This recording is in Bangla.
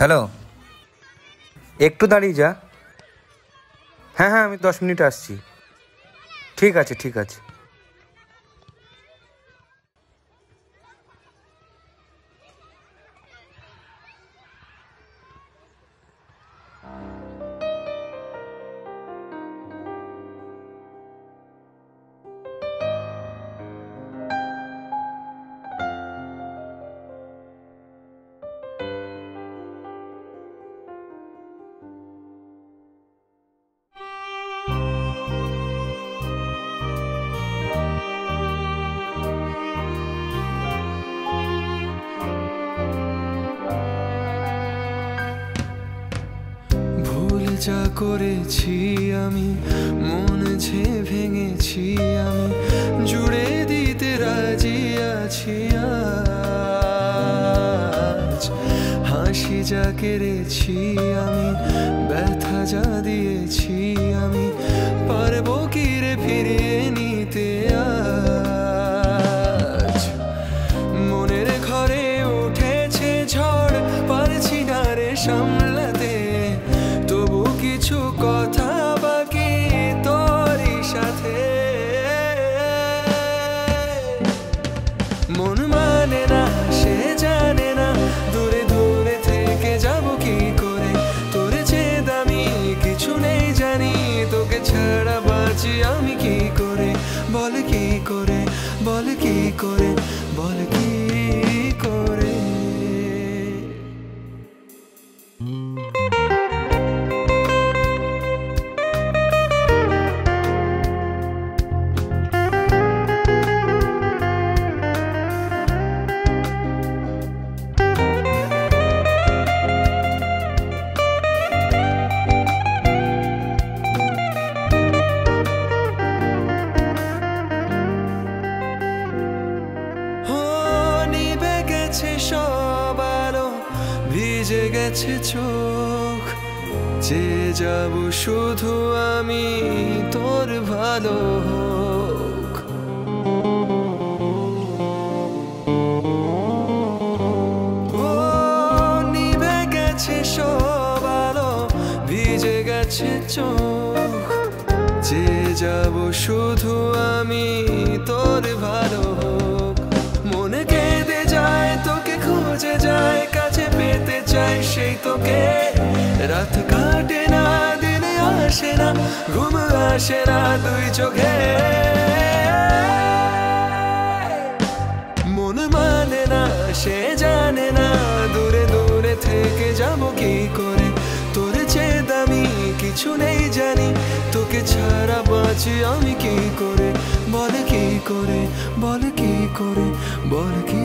হ্যালো, একটু দাঁড়িয়ে যা। হ্যাঁ হ্যাঁ, আমি 10 মিনিট আসছি। ঠিক আছে ঠিক আছে। যা করেছি আমি, মন যে ভেঙেছি আমি, জুড়ে দিতে রাজি আছি আজ। হাসি যা কেড়েছি আমি, ব্যথা যা দিয়েছি আমি, পারবো কি রে ফিরিয়ে নিতে আজ। মনের ঘরে উঠেছে ঝড়, পারছি না রে সামলাতে, তবু কিছু কথা বাকি তোরই সাথে। মন মানে না, সে জানে না, দূরে দূরে থেকে যাব কি করে, তোর যে দামি কিছু নেই জানি, তোকে ছাড়া বাঁচি আমি কি করে, বল কি করে, বল কি করে, বল কি করে। সব আলো ভিজে গেছে চোখ, যে যাব শুধু আমি তোর ভালো হোক। ও নিভে গেছে সব আলো, ভিজে গেছে চোখ, যে যাব শুধু আমি তোর ভালো হোক। মনে কেঁদে যায়, তোকে খুঁজে যায়, কাছে পেতে চাই সেই তোকে, রাত কাটে না, দিনে আসে না, ঘুম আসে না দুই চোখে। মন মানে না, সে জানে না, দূরে দূরে থেকে যাব কি করে, তোর চেয়ে দামি কিছু নেই জানি, তোকে ছাড়া বাঁচি আমি কি করে, বল কি করে, বল কি করে, বল কি